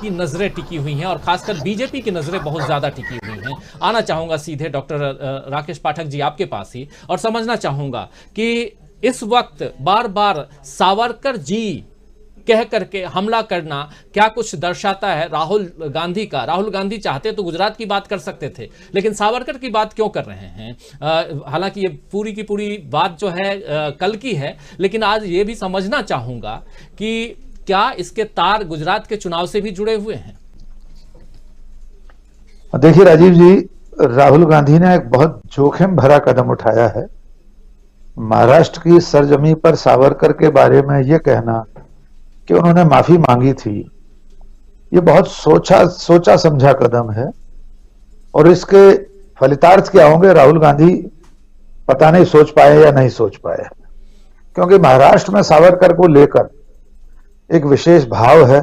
की नजरें टिकी हुई हैं और खासकर बीजेपी की नजरें बहुत ज्यादा टिकी हुई हैं। आना चाहूंगा सीधे डॉक्टर राकेश पाठक जी आपके पास ही और समझना चाहूंगा कि इस वक्त बार बार सावरकर जी कह करके हमला करना क्या कुछ दर्शाता है राहुल गांधी का? राहुल गांधी चाहते तो गुजरात की बात कर सकते थे, लेकिन सावरकर की बात क्यों कर रहे हैं? हालांकि ये पूरी की पूरी बात जो है कल की है, लेकिन आज ये भी समझना चाहूंगा कि क्या इसके तार गुजरात के चुनाव से भी जुड़े हुए हैं? देखिए राजीव जी, राहुल गांधी ने एक बहुत जोखिम भरा कदम उठाया है। महाराष्ट्र की सरजमी पर सावरकर के बारे में यह कहना कि उन्होंने माफी मांगी थी, ये बहुत सोचा समझा कदम है और इसके फलितार्थ क्या होंगे राहुल गांधी पता नहीं सोच पाए या नहीं सोच पाए, क्योंकि महाराष्ट्र में सावरकर को लेकर एक विशेष भाव है।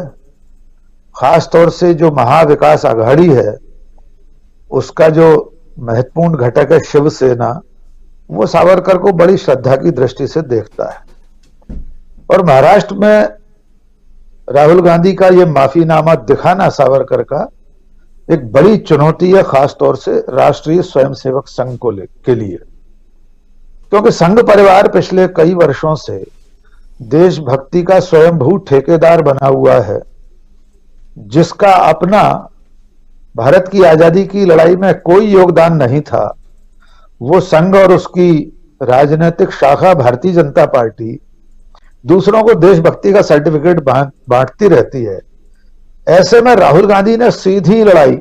खास तौर से जो महाविकास आघाड़ी है उसका जो महत्वपूर्ण घटक है शिवसेना, वो सावरकर को बड़ी श्रद्धा की दृष्टि से देखता है। और महाराष्ट्र में राहुल गांधी का यह माफीनामा दिखाना सावरकर का एक बड़ी चुनौती है, खास तौर से राष्ट्रीय स्वयंसेवक संघ को के लिए, क्योंकि संघ परिवार पिछले कई वर्षों से देशभक्ति का स्वयंभू ठेकेदार बना हुआ है, जिसका अपना भारत की आजादी की लड़ाई में कोई योगदान नहीं था। वो संघ और उसकी राजनीतिक शाखा भारतीय जनता पार्टी दूसरों को देशभक्ति का सर्टिफिकेट बांटती रहती है। ऐसे में राहुल गांधी ने सीधी लड़ाई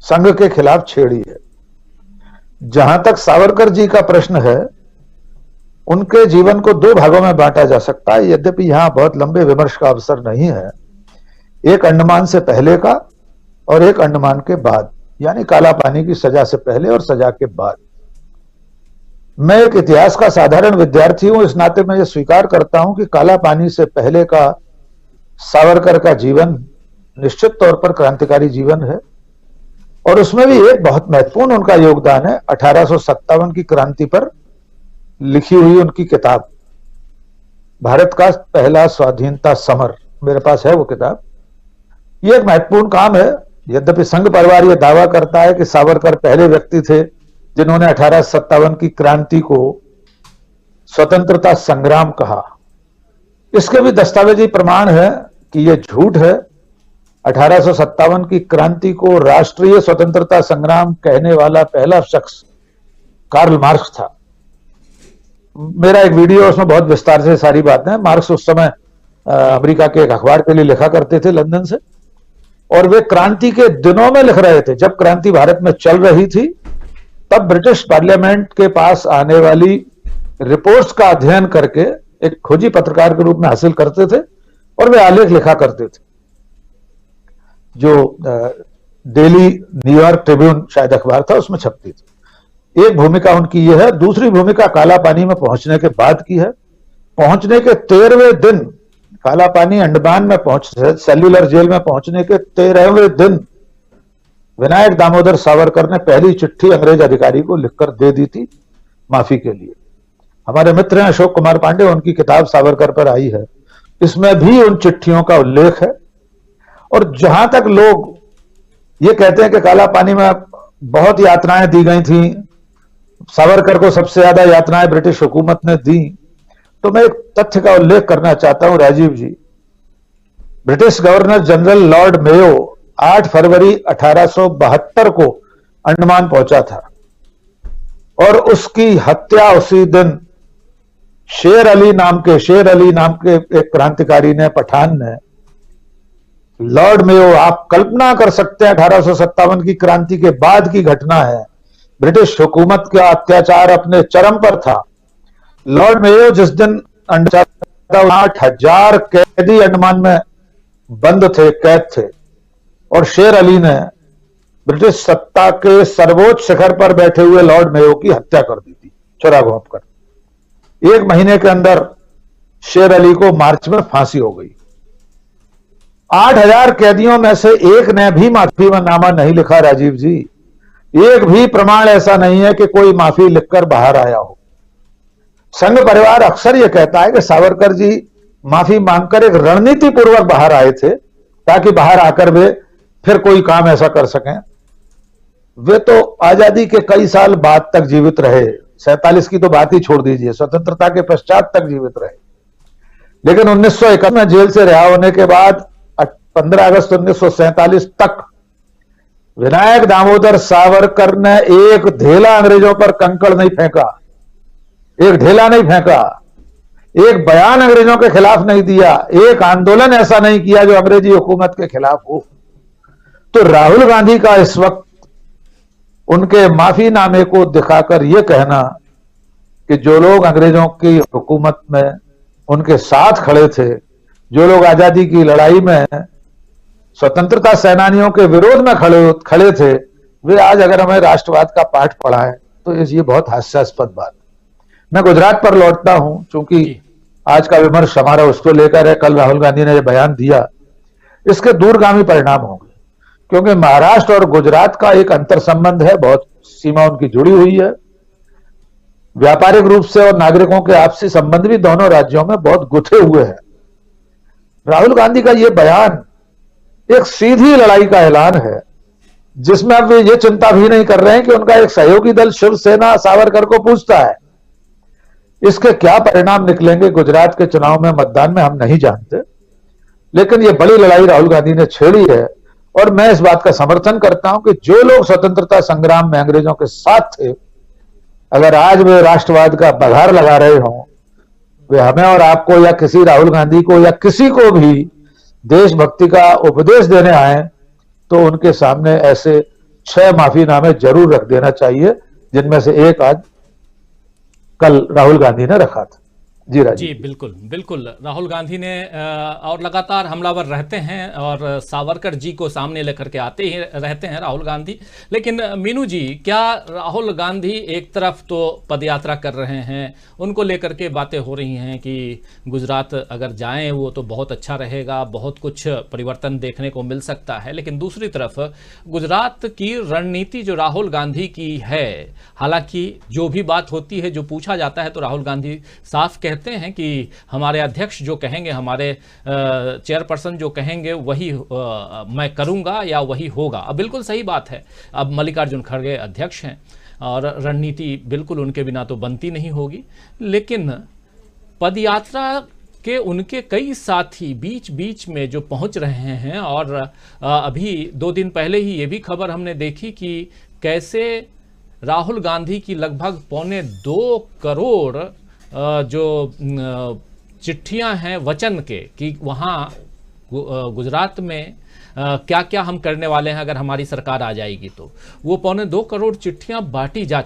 संघ के खिलाफ छेड़ी है। जहां तक सावरकर जी का प्रश्न है, उनके जीवन को दो भागों में बांटा जा सकता है, यद्यपि यहां बहुत लंबे विमर्श का अवसर नहीं है। एक अंडमान से पहले का और एक अंडमान के बाद, यानी काला पानी की सजा से पहले और सजा के बाद। मैं एक इतिहास का साधारण विद्यार्थी हूं, इस नाते मैं ये स्वीकार करता हूं कि काला पानी से पहले का सावरकर का जीवन निश्चित तौर पर क्रांतिकारी जीवन है और उसमें भी एक बहुत महत्वपूर्ण उनका योगदान है 1857 की क्रांति पर लिखी हुई उनकी किताब भारत का पहला स्वाधीनता समर। मेरे पास है वो किताब। ये एक महत्वपूर्ण काम है। यद्यपि संघ परिवार यह दावा करता है कि सावरकर पहले व्यक्ति थे जिन्होंने 1857 की क्रांति को स्वतंत्रता संग्राम कहा। इसके भी दस्तावेजी प्रमाण है कि यह झूठ है। 1857 की क्रांति को राष्ट्रीय स्वतंत्रता संग्राम कहने वाला पहला शख्स कार्ल मार्क्स था। मेरा एक वीडियो, उसमें बहुत विस्तार से सारी बातें हैं। मार्क्स उस समय अमेरिका के एक अखबार के लिए लिखा करते थे लंदन से, और वे क्रांति के दिनों में लिख रहे थे जब क्रांति भारत में चल रही थी। तब ब्रिटिश पार्लियामेंट के पास आने वाली रिपोर्ट्स का अध्ययन करके एक खोजी पत्रकार के रूप में हासिल करते थे और वे आलेख लिखा करते थे, जो डेली न्यूयॉर्क ट्रिब्यून शायद अखबार था, उसमें छपती थी। एक भूमिका उनकी यह है। दूसरी भूमिका काला पानी में पहुंचने के बाद की है। पहुंचने के 13वें दिन, काला पानी अंडमान में सेल्युलर जेल में पहुंचने के 13वें दिन विनायक दामोदर सावरकर ने पहली चिट्ठी अंग्रेज अधिकारी को लिखकर दे दी थी माफी के लिए। हमारे मित्र हैं अशोक कुमार पांडे, उनकी किताब सावरकर पर आई है, इसमें भी उन चिट्ठियों का उल्लेख है। और जहां तक लोग ये कहते हैं कि काला पानी में बहुत यातनाएं दी गई थी, सावरकर को सबसे ज्यादा यातनाएं ब्रिटिश हुकूमत ने दी, तो मैं एक तथ्य का उल्लेख करना चाहता हूं Rajiv ji. British governor general Lord Mayo 8 फरवरी 1872 को अंडमान पहुंचा था और उसकी हत्या उसी दिन शेर अली नाम के एक क्रांतिकारी ने, पठान ने, लॉर्ड मेयो, आप कल्पना कर सकते हैं 1857 की क्रांति के बाद की घटना है। ब्रिटिश हुकूमत का अत्याचार अपने चरम पर था। लॉर्ड मेयो जिस दिन 8,000 कैदी अंडमान में बंद थे, कैद थे, और शेर अली ने ब्रिटिश सत्ता के सर्वोच्च शिखर पर बैठे हुए लॉर्ड मेयो की हत्या कर दी थी, चुरा घोंप कर। 1 महीने के अंदर शेर अली को मार्च में फांसी हो गई। 8,000 कैदियों में से एक ने भी माफीनामा नहीं लिखा राजीव जी। एक भी प्रमाण ऐसा नहीं है कि कोई माफी लिखकर बाहर आया हो। संघ परिवार अक्सर यह कहता है कि सावरकर जी माफी मांगकर एक रणनीति पूर्वक बाहर आए थे ताकि बाहर आकर वे फिर कोई काम ऐसा कर सकें। वे तो आजादी के कई साल बाद तक जीवित रहे, 47 की तो बात ही छोड़ दीजिए, स्वतंत्रता के पश्चात तक जीवित रहे। लेकिन 1951 में जेल से रिहा होने के बाद 15 अगस्त 1947 तक विनायक दामोदर सावरकर ने एक ढेला अंग्रेजों पर कंकड़ नहीं फेंका, एक ढेला नहीं फेंका, एक बयान अंग्रेजों के खिलाफ नहीं दिया, एक आंदोलन ऐसा नहीं किया जो अंग्रेजी हुकूमत के खिलाफ हो। तो राहुल गांधी का इस वक्त उनके माफीनामे को दिखाकर यह कहना कि जो लोग अंग्रेजों की हुकूमत में उनके साथ खड़े थे, जो लोग आजादी की लड़ाई में स्वतंत्रता सेनानियों के विरोध में खड़े थे, वे आज अगर हमें राष्ट्रवाद का पाठ पढ़ाएं तो ये बहुत हास्यास्पद बात है। मैं गुजरात पर लौटता हूं, चूंकि आज का विमर्श हमारा उसको लेकर है। कल राहुल गांधी ने यह बयान दिया, इसके दूरगामी परिणाम होंगे, क्योंकि महाराष्ट्र और गुजरात का एक अंतर संबंध है, बहुत सीमा उनकी जुड़ी हुई है व्यापारिक रूप से, और नागरिकों के आपसी संबंध भी दोनों राज्यों में बहुत गुथे हुए हैं। राहुल गांधी का यह बयान एक सीधी लड़ाई का ऐलान है, जिसमें अब वे ये चिंता भी नहीं कर रहे हैं कि उनका एक सहयोगी दल शिवसेना सावरकर को पूछता है। इसके क्या परिणाम निकलेंगे गुजरात के चुनाव में, मतदान में, हम नहीं जानते, लेकिन यह बड़ी लड़ाई राहुल गांधी ने छेड़ी है। और मैं इस बात का समर्थन करता हूं कि जो लोग स्वतंत्रता संग्राम में अंग्रेजों के साथ थे, अगर आज वे राष्ट्रवाद का बघार लगा रहे हों, वे हमें और आपको या किसी राहुल गांधी को या किसी को भी देशभक्ति का उपदेश देने आए, तो उनके सामने ऐसे 6 माफीनामे जरूर रख देना चाहिए, जिनमें से एक आज कल राहुल गांधी ने रखा था। जी राजीव। जी बिल्कुल बिल्कुल, राहुल गांधी ने और लगातार हमलावर रहते हैं और सावरकर जी को सामने लेकर के आते ही रहते हैं राहुल गांधी। लेकिन मीनू जी, क्या राहुल गांधी एक तरफ तो पदयात्रा कर रहे हैं, उनको लेकर के बातें हो रही हैं कि गुजरात अगर जाएं वो तो बहुत अच्छा रहेगा, बहुत कुछ परिवर्तन देखने को मिल सकता है, लेकिन दूसरी तरफ गुजरात की रणनीति जो राहुल गांधी की है, हालांकि जो भी बात होती है, जो पूछा जाता है, तो राहुल गांधी साफ कहते हैं कि हमारे अध्यक्ष जो कहेंगे, हमारे चेयरपर्सन जो कहेंगे वही मैं करूंगा या वही होगा। अब बिल्कुल सही बात है, अब मल्लिकार्जुन खड़गे अध्यक्ष हैं और रणनीति बिल्कुल उनके बिना तो बनती नहीं होगी। लेकिन पदयात्रा के उनके कई साथी बीच बीच में जो पहुंच रहे हैं, और अभी 2 दिन पहले ही ये भी खबर हमने देखी कि कैसे राहुल गांधी की लगभग 2.25 करोड़ जो चिट्ठियां हैं वचन के, कि वहाँ गुजरात में क्या क्या हम करने वाले हैं अगर हमारी सरकार आ जाएगी, तो वो 2.25 करोड़ चिट्ठियां बांटी जा चुकी